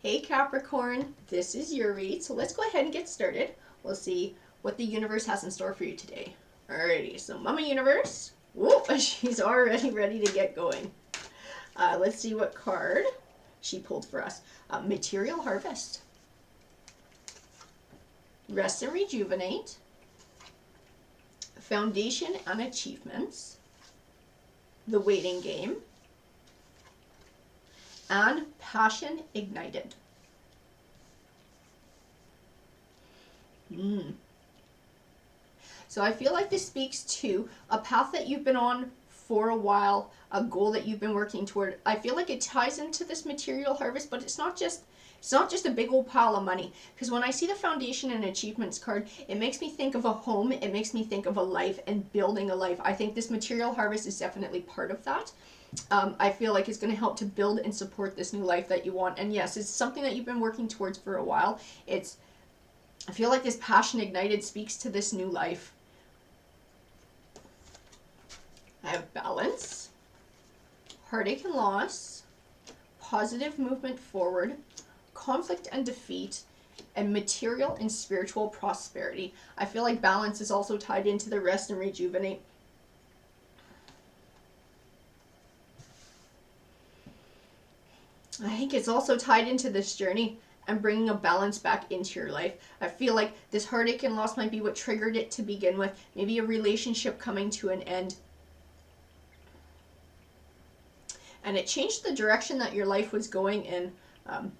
Hey Capricorn, this is your read, so let's go ahead and get started. We'll see what the universe has in store for you today. Alrighty, so Mama Universe, whoop, she's already ready to get going. Let's see what card she pulled for us. Material Harvest, Rest and Rejuvenate, Foundation and Achievements, The Waiting Game, and Passion Ignited. So I feel like this speaks to a path that you've been on for a while, a goal that you've been working toward. I feel like it ties into this material harvest, but it's not just a big old pile of money. Because when I see the Foundation and Achievements card, it makes me think of a home, it makes me think of a life and building a life. I think this material harvest is definitely part of that. I feel like it's going to help to build and support this new life that you want. And yes, it's something that you've been working towards for a while. I feel like this Passion Ignited speaks to this new life. I have Balance, Heartache and Loss, Positive Movement Forward, Conflict and Defeat, and Material and Spiritual Prosperity. I feel like Balance is also tied into the Rest and Rejuvenate. I think it's also tied into this journey and bringing a balance back into your life. I feel like this heartache and loss might be what triggered it to begin with. Maybe a relationship coming to an end. And it changed the direction that your life was going in. But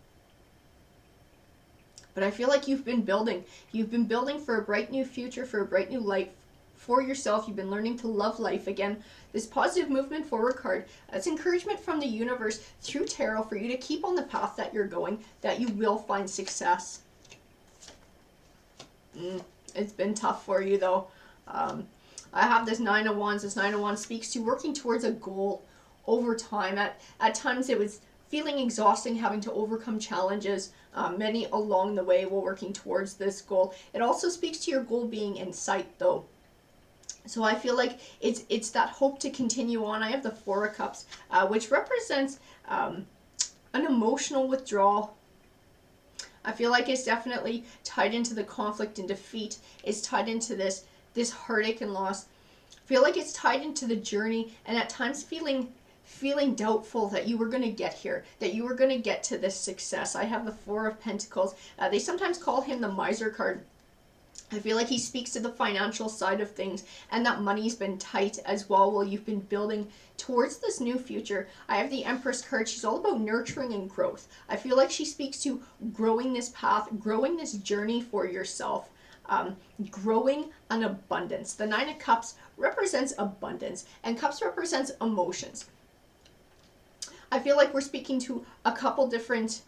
I feel like you've been building. You've been building for a bright new future, for a bright new life for yourself. You've been learning to love life again. This Positive Movement Forward card, that's encouragement from the universe through tarot for you to keep on the path that you're going, that you will find success. It's been tough for you though. I have this Nine of Wands. This Nine of Wands speaks to working towards a goal over time. At times it was feeling exhausting, having to overcome challenges, many along the way while working towards this goal. It also speaks to your goal being in sight though. So I feel like it's that hope to continue on. I have the Four of Cups, which represents an emotional withdrawal. I feel like it's definitely tied into the conflict and defeat. It's tied into this heartache and loss. I feel like it's tied into the journey, and at times feeling doubtful that you were going to get here, that you were going to get to this success. I have the Four of Pentacles. They sometimes call him the Miser card. I feel like he speaks to the financial side of things, and that money's been tight as well while you've been building towards this new future. I have the Empress card. She's all about nurturing and growth. I feel like she speaks to growing this path, growing this journey for yourself, growing an abundance. The Nine of Cups represents abundance, and Cups represents emotions. I feel like we're speaking to a couple different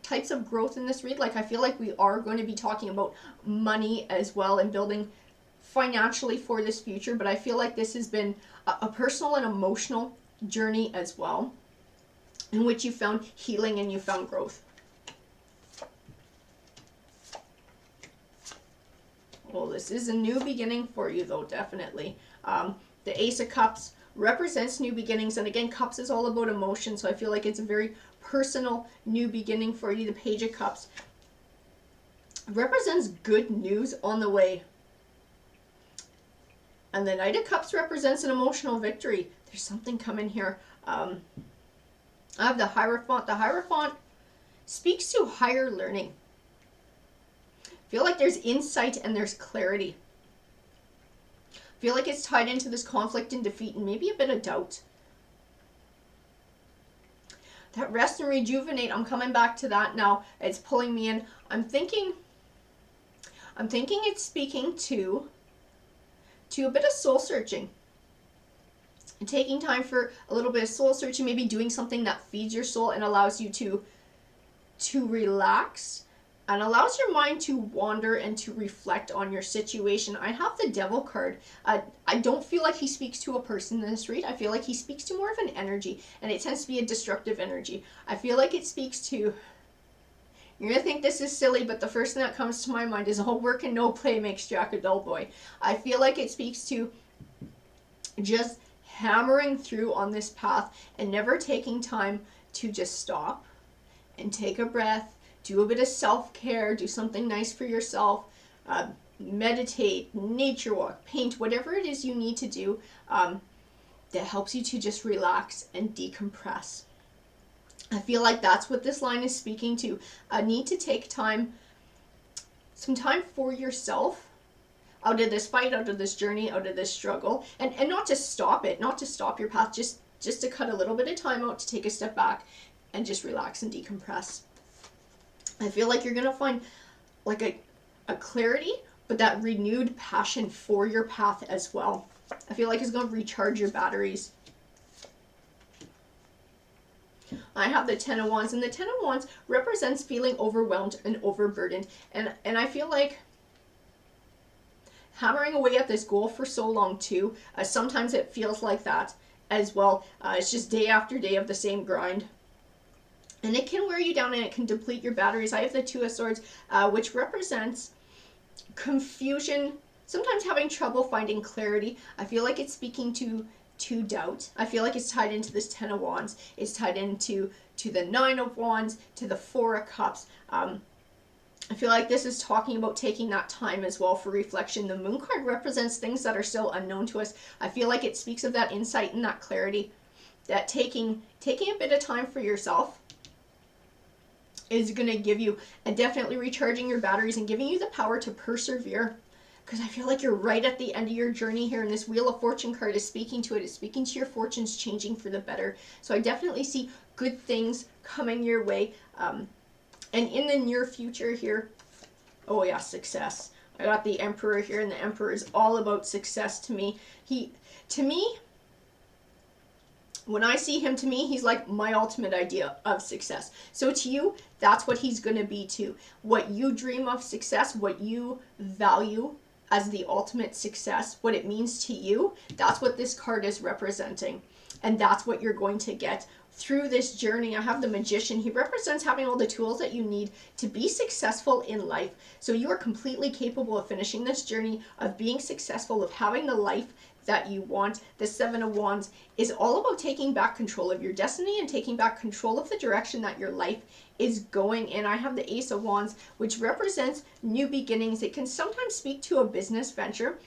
types of growth in this read. Like I feel like we are going to be talking about money as well and building financially for this future, but I feel like this has been a personal and emotional journey as well, in which you found healing and you found growth. Well, this is a new beginning for you though, definitely. The Ace of Cups represents new beginnings, and again, Cups is all about emotion, so I feel like it's a very personal new beginning for you. The Page of Cups represents good news on the way, and the Knight of Cups represents an emotional victory. There's something coming here. I have the Hierophant. The Hierophant speaks to higher learning. I feel like there's insight and there's clarity. I feel like it's tied into this conflict and defeat and maybe a bit of doubt. That Rest and Rejuvenate, I'm coming back to that now. It's pulling me in. I'm thinking it's speaking to a bit of soul searching. And taking time for a little bit of soul searching, maybe doing something that feeds your soul and allows you to relax and allows your mind to wander and to reflect on your situation. I have the Devil card. I don't feel like he speaks to a person in this read. I feel like he speaks to more of an energy, and it tends to be a destructive energy. I feel like it speaks to, you're going to think this is silly, but the first thing that comes to my mind is all work and no play makes Jack a dull boy. I feel like it speaks to just hammering through on this path and never taking time to just stop and take a breath, do a bit of self-care, do something nice for yourself, meditate, nature walk, paint, whatever it is you need to do that helps you to just relax and decompress. I feel like that's what this line is speaking to. A need to take time, some time for yourself, out of this fight, out of this journey, out of this struggle, and not to stop it, not to stop your path, just to cut a little bit of time out, to take a step back and just relax and decompress. I feel like you're gonna find like a clarity, but that renewed passion for your path as well. I feel like it's gonna recharge your batteries. I have the Ten of Wands, and the Ten of Wands represents feeling overwhelmed and overburdened, and I feel like hammering away at this goal for so long too, sometimes it feels like that as well. It's just day after day of the same grind, and it can wear you down and it can deplete your batteries. I have the Two of Swords, which represents confusion, sometimes having trouble finding clarity. I feel like it's speaking to doubt. I feel like it's tied into this Ten of Wands. It's tied into the Nine of Wands, to the Four of Cups. I feel like this is talking about taking that time as well for reflection. The Moon card represents things that are still unknown to us. I feel like it speaks of that insight and that clarity, that taking a bit of time for yourself is going to give you, and definitely recharging your batteries and giving you the power to persevere. Because I feel like you're right at the end of your journey here, and this Wheel of Fortune card is speaking to it. It's speaking to your fortunes changing for the better. So I definitely see good things coming your way. And in the near future here, oh yeah, success. I got the Emperor here, and the Emperor is all about success to me. To me, when I see him, to me, he's like my ultimate idea of success. So to you, that's what he's going to be too. What you dream of success, what you value as the ultimate success, what it means to you, that's what this card is representing. And that's what you're going to get through this journey. I have the Magician. He represents having all the tools that you need to be successful in life. So you are completely capable of finishing this journey, of being successful, of having the life that you want. The Seven of Wands is all about taking back control of your destiny and taking back control of the direction that your life is going in. I have the Ace of Wands, which represents new beginnings. It can sometimes speak to a business venture.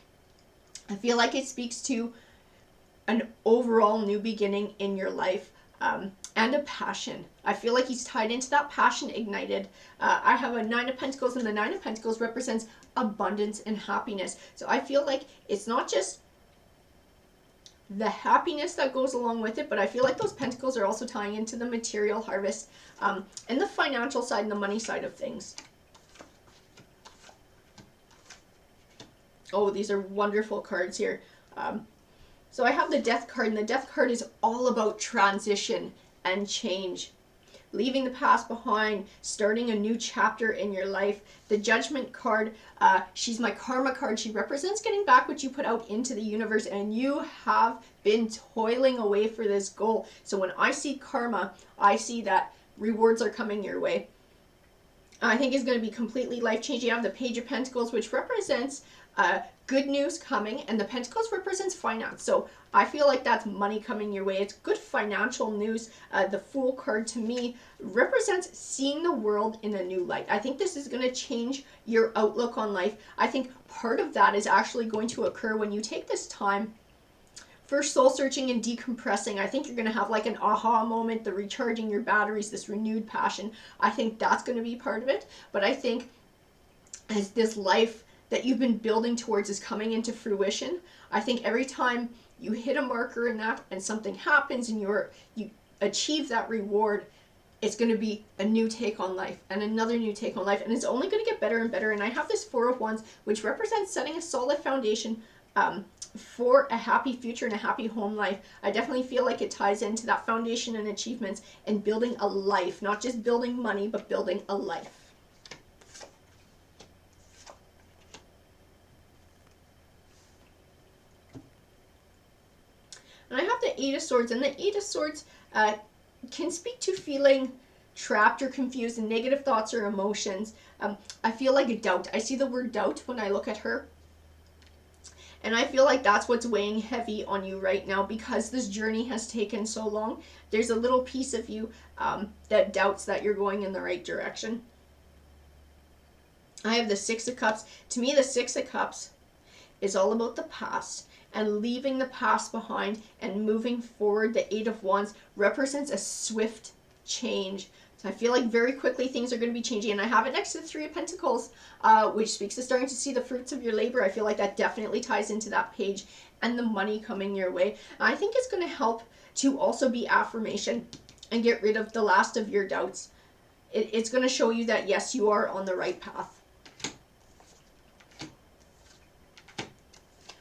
I feel like it speaks to an overall new beginning in your life, and a passion. I feel like he's tied into that passion ignited. I have a Nine of Pentacles, and the Nine of Pentacles represents abundance and happiness. So I feel like it's not just the happiness that goes along with it, but I feel like those pentacles are also tying into the material harvest, and the financial side and the money side of things. Oh, these are wonderful cards here. So I have the Death card, and the Death card is all about transition and change. Leaving the past behind, starting a new chapter in your life. The Judgment card, she's my karma card. She represents getting back what you put out into the universe, and you have been toiling away for this goal. So when I see karma, I see that rewards are coming your way. I think it's going to be completely life-changing. I have the Page of Pentacles, which represents good news coming, and the Pentacles represents finance. So I feel like that's money coming your way. It's good financial news. The Fool card to me represents seeing the world in a new light. I think this is going to change your outlook on life. I think part of that is actually going to occur when you take this time for soul searching and decompressing. I think you're going to have like an aha moment, the recharging your batteries, this renewed passion. I think that's going to be part of it. But I think as this life that you've been building towards is coming into fruition, I think every time you hit a marker in that and something happens and you achieve that reward, it's going to be a new take on life and another new take on life, and it's only going to get better and better. And I have this Four of Wands, which represents setting a solid foundation for a happy future and a happy home life. I definitely feel like it ties into that foundation and achievements and building a life, not just building money, but building a life. And I have the Eight of Swords, and the Eight of Swords can speak to feeling trapped or confused and negative thoughts or emotions. I feel like a doubt. I see the word doubt when I look at her. And I feel like that's what's weighing heavy on you right now, because this journey has taken so long. There's a little piece of you that doubts that you're going in the right direction. I have the Six of Cups. To me, the Six of Cups is all about the past and leaving the past behind and moving forward. The Eight of Wands represents a swift change. So I feel like very quickly things are going to be changing. And I have it next to the Three of Pentacles, which speaks to starting to see the fruits of your labor. I feel like that definitely ties into that page, and the money coming your way. And I think it's going to help to also be affirmation and get rid of the last of your doubts. It's going to show you that, yes, you are on the right path.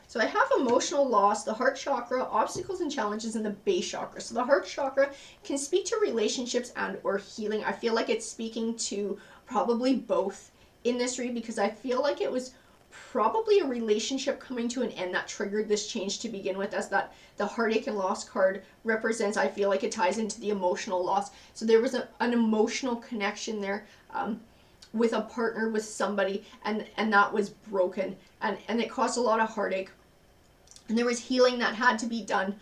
So I have emotional loss, the heart chakra, obstacles and challenges, and the base chakra. So the heart chakra can speak to relationships and or healing. I feel like it's speaking to probably both in this read, because I feel like it was probably a relationship coming to an end that triggered this change to begin with, as that the heartache and loss card represents. I feel like it ties into the emotional loss. So there was an emotional connection there with a partner, with somebody, and that was broken, and it caused a lot of heartache. And there was healing that had to be done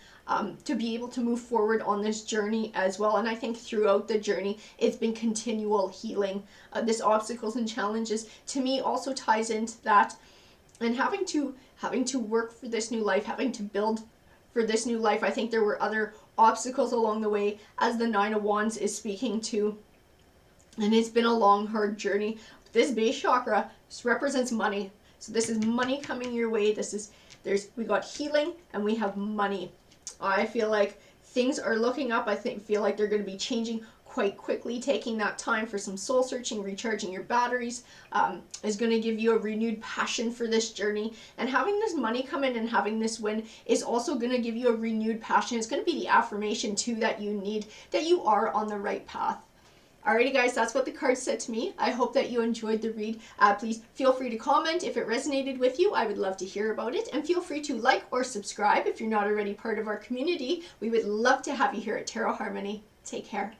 to be able to move forward on this journey as well. And I think throughout the journey, it's been continual healing. This obstacles and challenges, to me, also ties into that. And having to work for this new life, having to build for this new life. I think there were other obstacles along the way, as the Nine of Wands is speaking to. And it's been a long, hard journey. This base chakra represents money. So this is money coming your way. We got healing and we have money. I feel like things are looking up. Feel like they're going to be changing quite quickly. Taking that time for some soul searching, recharging your batteries is going to give you a renewed passion for this journey. And having this money come in and having this win is also going to give you a renewed passion. It's going to be the affirmation too that you need, that you are on the right path. Alrighty guys, that's what the cards said to me. I hope that you enjoyed the read. Please feel free to comment if it resonated with you. I would love to hear about it. And feel free to like or subscribe if you're not already part of our community. We would love to have you here at Tarot Harmony. Take care.